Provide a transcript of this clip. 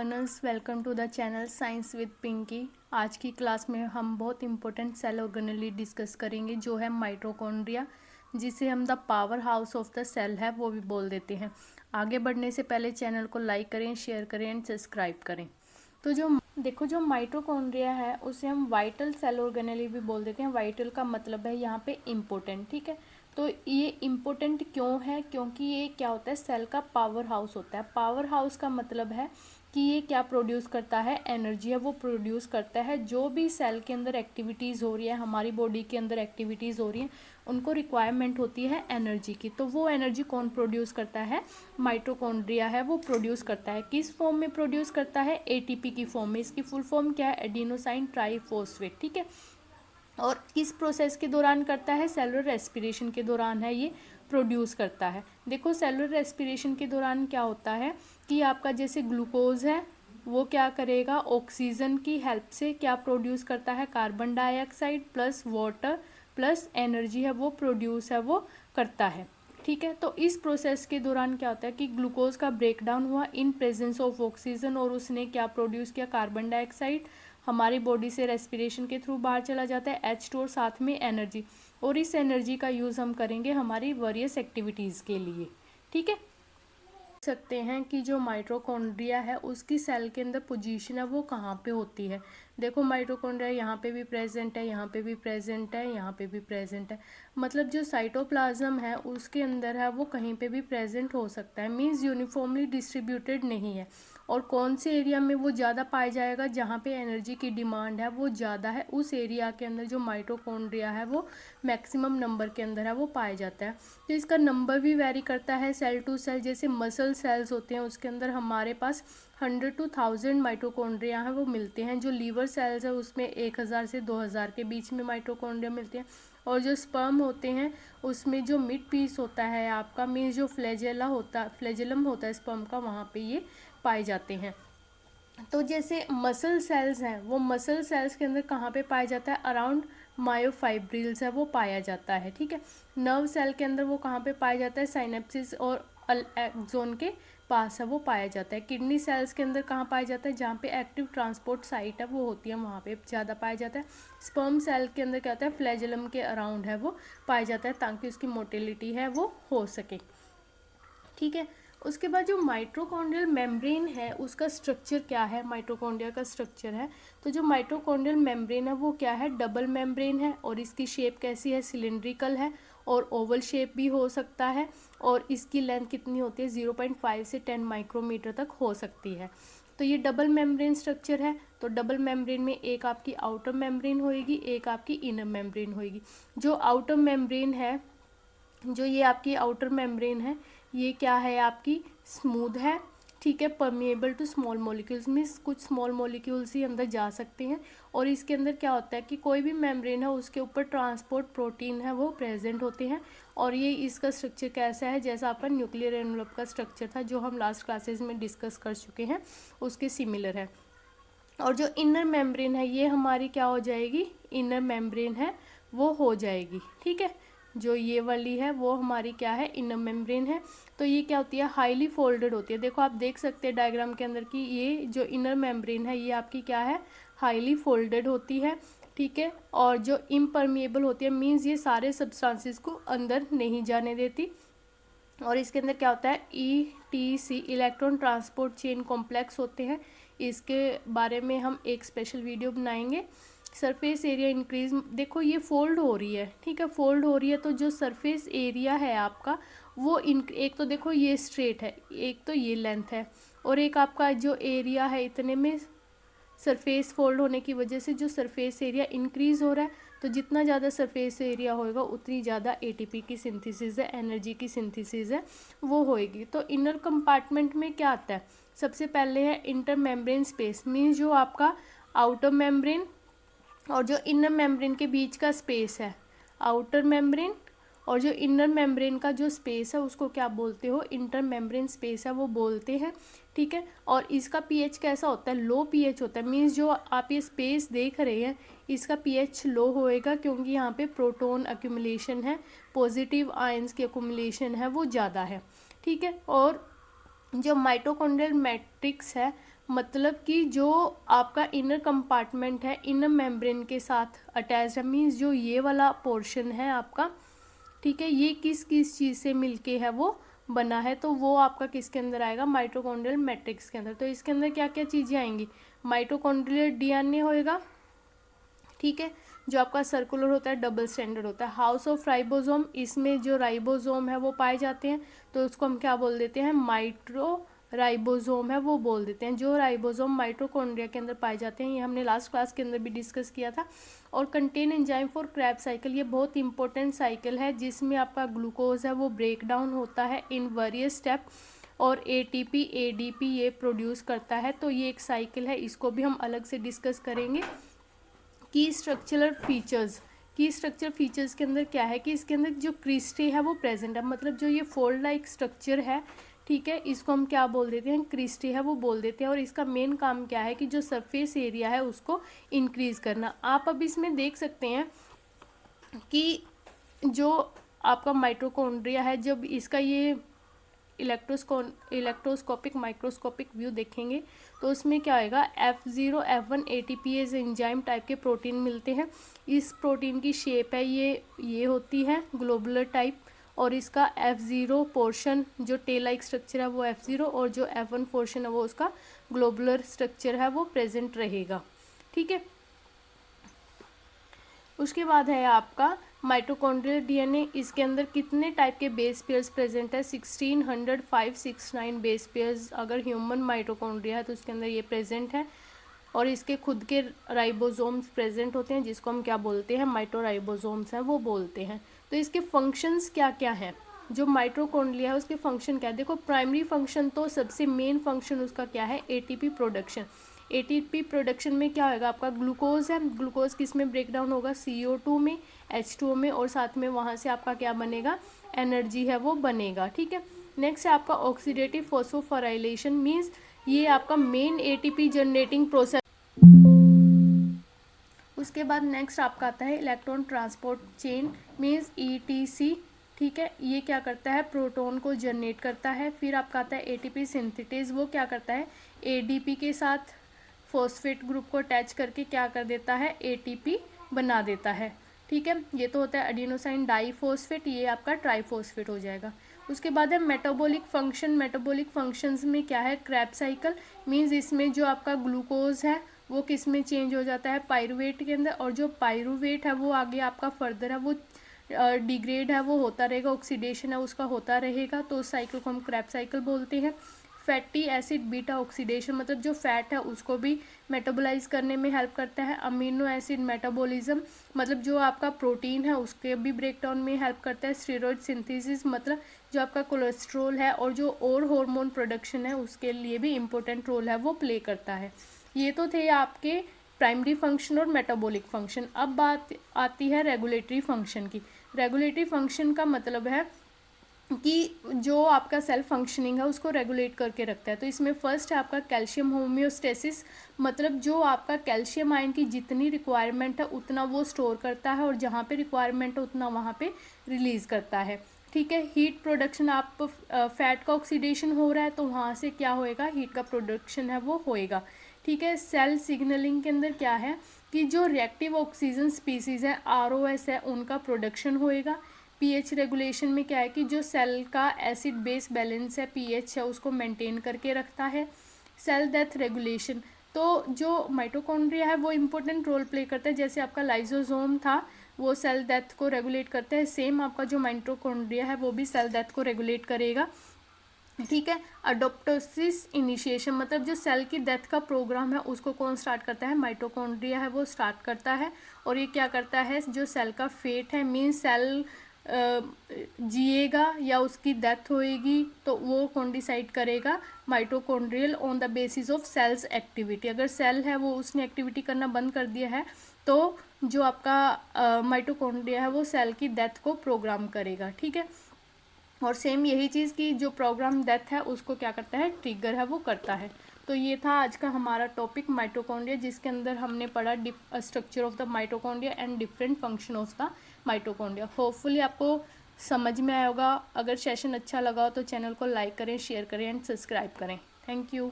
Learners welcome to the channel science with Pinky. आज की class में हम बहुत इंपॉर्टेंट सेल ऑर्गेनेली डिस्कस करेंगे जो है माइटोकॉन्ड्रिया, जिसे हम the power house of the cell है वो भी बोल देते हैं। आगे बढ़ने से पहले चैनल को लाइक करें, शेयर करें एंड सब्सक्राइब करें। तो जो माइटोकॉन्ड्रिया है उसे हम वाइटल सेल ऑर्गेनेली भी बोल देते हैं। वाइटल का मतलब है यहाँ पे इम्पोर्टेंट, ठीक है। तो ये इम्पोर्टेंट क्यों है? क्योंकि ये क्या होता है, सेल का पावर हाउस होता है। पावर हाउस का मतलब है कि ये क्या प्रोड्यूस करता है, एनर्जी है वो प्रोड्यूस करता है। जो भी सेल के अंदर एक्टिविटीज़ हो रही है, हमारी बॉडी के अंदर एक्टिविटीज़ हो रही हैं, उनको रिक्वायरमेंट होती है एनर्जी की। तो वो एनर्जी कौन प्रोड्यूस करता है? माइटोकॉन्ड्रिया है वो प्रोड्यूस करता है। किस फॉर्म में प्रोड्यूस करता है? एटीपी की फॉर्म में। इसकी फुल फॉर्म क्या है? एडिनोसाइन ट्राइफॉस्फेट, ठीक है। और किस प्रोसेस के दौरान करता है? सेलुलर रेस्पिरेशन के दौरान है ये प्रोड्यूस करता है। देखो सेलुलर रेस्पिरेशन के दौरान क्या होता है कि आपका जैसे ग्लूकोज है वो क्या करेगा, ऑक्सीजन की हेल्प से क्या प्रोड्यूस करता है? Carbon dioxide plus water plus energy है वो प्रोड्यूस है वो करता है, ठीक है। तो इस प्रोसेस के दौरान क्या होता है कि ग्लूकोज का ब्रेक डाउन हुआ इन प्रेजेंस ऑफ ऑक्सीजन और उसने क्या प्रोड्यूस किया? Carbon dioxide. हमारी बॉडी से रेस्पिरेशन के थ्रू बाहर चला जाता है H2 और साथ में एनर्जी, और इस एनर्जी का यूज़ हम करेंगे हमारी वेरियस एक्टिविटीज़ के लिए, ठीक है। सकते हैं कि जो माइटोकॉन्ड्रिया है उसकी सेल के अंदर पोजीशन है वो कहाँ पे होती है। देखो माइटोकॉन्ड्रिया यहाँ पे भी प्रेजेंट है, यहाँ पे भी प्रेजेंट है, यहाँ पे भी प्रेजेंट है। मतलब जो साइटोप्लाज्म है उसके अंदर है वो कहीं पे भी प्रेजेंट हो सकता है, मीन्स यूनिफॉर्मली डिस्ट्रीब्यूटेड नहीं है। और कौन से एरिया में वो ज़्यादा पाया जाएगा? जहाँ पे एनर्जी की डिमांड है वो ज़्यादा है, उस एरिया के अंदर जो माइटोकॉन्ड्रिया है वो मैक्सिमम नंबर के अंदर है वो पाया जाता है। तो इसका नंबर भी वेरी करता है सेल टू सेल। जैसे मसल सेल्स होते हैं उसके अंदर हमारे पास 100 to 1000 माइटोकॉन्ड्रिया हैं वो मिलते हैं। जो लीवर सेल्स है उसमें 1000 से 2000 के बीच में माइटोकॉन्ड्रिया मिलते हैं। और जो स्पर्म होते हैं उसमें जो मिड पीस होता है आपका, मीन्स जो फ्लैजेलम होता है स्पर्म का, वहाँ पे ये पाए जाते हैं। तो जैसे मसल सेल्स हैं वो मसल सेल्स के अंदर कहाँ पे पाया जाता है? अराउंड मायोफाइब्रिल्स है वो पाया जाता है, ठीक है। नर्व सेल के अंदर वो कहाँ पे पाया जाता है? साइनेप्सिस और एक्सोन के पास है वो पाया जाता है। किडनी सेल्स के अंदर कहाँ पाया जाता है? जहाँ पे एक्टिव ट्रांसपोर्ट साइट है वो होती है वहाँ पे ज़्यादा पाया जाता है। स्पर्म सेल के अंदर क्या होता है? फ्लैजेलम के अराउंड है वो पाया जाता है ताकि उसकी मोटिलिटी है वो हो सके, ठीक है। उसके बाद जो माइटोकॉन्ड्रियल मेम्ब्रेन है उसका स्ट्रक्चर क्या है? माइटोकॉन्ड्रिया का स्ट्रक्चर है तो जो माइटोकॉन्ड्रियल मेम्ब्रेन है वो क्या है? डबल मेम्ब्रेन है। और इसकी शेप कैसी है? सिलिंड्रिकल है और ओवल शेप भी हो सकता है। और इसकी लेंथ कितनी होती है? 0.5 से 10 माइक्रोमीटर तक हो सकती है। तो ये डबल मेम्ब्रेन स्ट्रक्चर है। तो डबल मेम्ब्रेन में एक आपकी आउटर मेम्ब्रेन होएगी, एक आपकी इनर मेम्ब्रेन होएगी। जो आउटर मेम्ब्रेन है, जो ये आपकी आउटर मेम्ब्रेन है, ये क्या है? आपकी स्मूथ है, ठीक है। Permeable to small molecules, means कुछ स्मॉल मॉलिक्यूल्स ही अंदर जा सकते हैं। और इसके अंदर क्या होता है कि कोई भी मेम्ब्रेन है उसके ऊपर ट्रांसपोर्ट प्रोटीन है वो प्रेजेंट होते हैं। और ये इसका स्ट्रक्चर कैसा है? जैसा आपका न्यूक्लियर एनवलप का स्ट्रक्चर था जो हम लास्ट क्लासेस में डिस्कस कर चुके हैं, उसके सिमिलर है। और जो इनर मेम्ब्रेन है ये हमारी क्या हो जाएगी? इनर मेम्ब्रेन है वो हो जाएगी, ठीक है। जो ये वाली है वो हमारी क्या है? इनर मेम्ब्रेन है। तो ये क्या होती है? हाईली फोल्डेड होती है। देखो आप देख सकते हैं डायग्राम के अंदर कि ये जो इनर मेम्ब्रेन है ये आपकी क्या है? हाईली फोल्डेड होती है, ठीक है। और जो इम्परमिएबल होती है, मीन्स ये सारे सब्सटेंसेस को अंदर नहीं जाने देती। और इसके अंदर क्या होता है? ETC, electron transport chain complex होते हैं। इसके बारे में हम एक स्पेशल वीडियो बनाएंगे। सरफेस एरिया इंक्रीज, देखो ये फोल्ड हो रही है, ठीक है, फोल्ड हो रही है। तो जो सरफेस एरिया है आपका वो एक तो देखो ये स्ट्रेट है, एक तो ये लेंथ है, और एक आपका जो एरिया है इतने में सरफेस फोल्ड होने की वजह से जो सरफेस एरिया इंक्रीज़ हो रहा है। तो जितना ज़्यादा सरफेस एरिया होएगा उतनी ज़्यादा ATP की सिंथेसिस है, एनर्जी की सिंथेसिस है वो होएगी। तो इनर कंपार्टमेंट में क्या आता है? सबसे पहले है इंटर मेम्ब्रेन स्पेस, मीन्स जो आपका आउटर मेम्ब्रेन और जो इनर मेम्ब्रेन के बीच का स्पेस है, आउटर मेम्ब्रेन और जो इनर मेम्ब्रेन का जो स्पेस है उसको क्या बोलते हो? इंटर मेम्ब्रेन स्पेस है वो बोलते हैं, ठीक है। और इसका pH कैसा होता है? लो pH होता है, मीन्स जो आप ये स्पेस देख रहे हैं इसका pH लो होएगा क्योंकि यहाँ पे प्रोटॉन एक्यूमुलेशन है, पॉजिटिव आयंस की एक्यूमुलेशन है वो ज़्यादा है, ठीक है। और जो माइटोकॉन्ड्रियल मैट्रिक्स है, मतलब कि जो आपका इनर कंपार्टमेंट है इनर मेम्ब्रेन के साथ अटैच है, मीन्स जो ये वाला पोर्शन है आपका, ठीक है, ये किस किस चीज़ से मिलके है वो बना है, तो वो आपका किसके अंदर आएगा, माइटोकॉन्ड्रियल मैट्रिक्स के अंदर। तो इसके अंदर क्या क्या चीज़ें आएंगी, माइटोकॉन्ड्रियल डीएनए होएगा, ठीक है, जो आपका सर्कुलर होता है, डबल स्टैंडर्ड होता है। हाउस ऑफ राइबोसोम, इसमें जो राइबोसोम है वो पाए जाते हैं, तो उसको हम क्या बोल देते हैं, माइट्रो राइबोसोम है वो बोल देते हैं। जो राइबोसोम माइटोकॉन्ड्रिया के अंदर पाए जाते हैं, ये हमने लास्ट क्लास के अंदर भी डिस्कस किया था। और contain enzyme for Krebs cycle, ये बहुत इंपॉर्टेंट साइकिल है जिसमें आपका ग्लूकोज है वो ब्रेक डाउन होता है इन वेरियस स्टेप, और एटीपी एडीपी ये प्रोड्यूस करता है। तो ये एक साइकिल है, इसको भी हम अलग से डिस्कस करेंगे। की स्ट्रक्चरल फीचर्स, की स्ट्रक्चर फीचर्स के अंदर क्या है कि इसके अंदर जो क्रिस्टे है वो प्रेजेंट है, मतलब जो ये फोल्ड लाइक स्ट्रक्चर है, ठीक है, इसको हम क्या बोल देते हैं, क्रिस्टे है वो बोल देते हैं। और इसका मेन काम क्या है कि जो सरफेस एरिया है उसको इंक्रीज करना। आप अब इसमें देख सकते हैं कि जो आपका माइटोकॉन्ड्रिया है, जब इसका ये इलेक्ट्रोस्कोपिक माइक्रोस्कोपिक व्यू देखेंगे तो उसमें क्या आएगा, F0 F1 ATPase enzyme type के प्रोटीन मिलते हैं। इस प्रोटीन की शेप है ये होती है ग्लोबुलर टाइप, और इसका F0 पोर्शन जो टेल लाइक स्ट्रक्चर है वो F0, और जो F1 पोर्शन है वो उसका ग्लोबुलर स्ट्रक्चर है वो प्रेजेंट रहेगा, ठीक है। उसके बाद है आपका माइटोकॉन्ड्रियल डीएनए, इसके अंदर कितने टाइप के बेस पेयर्स प्रेजेंट है, 1600 बेस पेयर्स अगर ह्यूमन माइटोकॉन्ड्रिया है तो उसके अंदर ये प्रेजेंट है। और इसके खुद के राइबोसोम्स प्रेजेंट होते हैं जिसको हम क्या बोलते हैं, माइटोराइबोसोम्स हैं वो बोलते हैं। तो इसके फंक्शंस क्या क्या हैं, जो माइटोकॉन्ड्रिया है उसके फंक्शन क्या है, देखो प्राइमरी फंक्शन तो सबसे मेन फंक्शन उसका क्या है, एटीपी प्रोडक्शन। एटीपी प्रोडक्शन में क्या होगा, आपका ग्लूकोज है, ग्लूकोज किस में ब्रेक डाउन होगा, CO2 में, H2O में, और साथ में वहाँ से आपका क्या बनेगा, एनर्जी है वो बनेगा, ठीक है। नेक्स्ट है आपका ऑक्सीडेटिव फॉस्फोफोराइलेशन, मीन्स ये आपका मेन एटीपी जनरेटिंग प्रोसेस। उसके बाद नेक्स्ट आपका आता है electron transport chain, means ETC, ठीक है, ये क्या करता है, प्रोटॉन को जनरेट करता है। फिर आपका आता है एटीपी सिंथेटेज, वो क्या करता है, ADP के साथ फॉस्फेट ग्रुप को अटैच करके क्या कर देता है, ATP बना देता है, ठीक है। ये तो होता है एडिनोसाइन डाईफॉस्फेट, ये आपका ट्राईफॉस्फेट हो जाएगा। उसके बाद है मेटाबॉलिक फंक्शन, मेटाबॉलिक फंक्शंस में क्या है, क्रेब्स साइकिल, मीन्स इसमें जो आपका ग्लूकोज है वो किस में चेंज हो जाता है, पायरुवेट के अंदर, और जो पायरुवेट है वो आगे आपका फर्दर है वो डिग्रेड है वो होता रहेगा, ऑक्सीडेशन है उसका होता रहेगा, तो उस साइकिल को हम क्रेब्स साइकिल बोलते हैं। फैटी एसिड बीटा ऑक्सीडेशन, मतलब जो फैट है उसको भी मेटाबोलाइज करने में हेल्प करता है। अमीनो एसिड मेटाबॉलिज्म, मतलब जो आपका प्रोटीन है उसके भी ब्रेकडाउन में हेल्प करता है। स्टेरॉइड सिंथेसिस, मतलब जो आपका कोलेस्ट्रोल है और जो और हार्मोन प्रोडक्शन है उसके लिए भी इम्पोर्टेंट रोल है वो प्ले करता है। ये तो थे आपके प्राइमरी फंक्शन और मेटाबॉलिक फंक्शन। अब बात आती है रेगुलेटरी फंक्शन की। रेगुलेटरी फंक्शन का मतलब है कि जो आपका सेल फंक्शनिंग है उसको रेगुलेट करके रखता है। तो इसमें फर्स्ट है आपका कैल्शियम होम्योस्टेसिस, मतलब जो आपका कैल्शियम आयन की जितनी रिक्वायरमेंट है उतना वो स्टोर करता है, और जहाँ पे रिक्वायरमेंट है उतना वहाँ पे रिलीज़ करता है, ठीक है। हीट प्रोडक्शन, आप फैट का ऑक्सीडेशन हो रहा है तो वहाँ से क्या होएगा, हीट का प्रोडक्शन है वो होएगा, ठीक है। सेल सिग्नलिंग के अंदर क्या है कि जो रिएक्टिव ऑक्सीजन स्पीसीज़ है ROS है उनका प्रोडक्शन होएगा। पीएच रेगुलेशन में क्या है कि जो सेल का एसिड बेस बैलेंस है, पीएच है, उसको मेंटेन करके रखता है। सेल डेथ रेगुलेशन, तो जो माइटोकॉन्ड्रिया है वो इम्पोर्टेंट रोल प्ले करता है, जैसे आपका लाइसोसोम था वो सेल डेथ को रेगुलेट करता है, सेम आपका जो माइटोकॉन्ड्रिया है वो भी सेल डेथ को रेगुलेट करेगा, ठीक है। अडोप्टोसिस इनिशिएशन, मतलब जो सेल की डेथ का प्रोग्राम है उसको कौन स्टार्ट करता है, माइटोकॉन्ड्रिया है वो स्टार्ट करता है। और ये क्या करता है, जो सेल का फेट है, मीन सेल जिएगा या उसकी डेथ होएगी, तो वो कौन डिसाइड करेगा, mitochondrial, on the basis of cells activity. अगर सेल है वो उसने एक्टिविटी करना बंद कर दिया है तो जो आपका माइटोकॉन्ड्रिया है वो सेल की डेथ को प्रोग्राम करेगा, ठीक है। और सेम यही चीज़ की जो प्रोग्राम डेथ है उसको क्या करता है, ट्रिगर है वो करता है। तो ये था आज का हमारा टॉपिक माइटोकॉन्ड्रिया, जिसके अंदर हमने पढ़ा structure of the mitochondria and different function of the mitochondria. Hopefully आपको समझ में आया होगा। अगर सेशन अच्छा लगा हो तो चैनल को लाइक करें, शेयर करें एंड सब्सक्राइब करें। Thank you.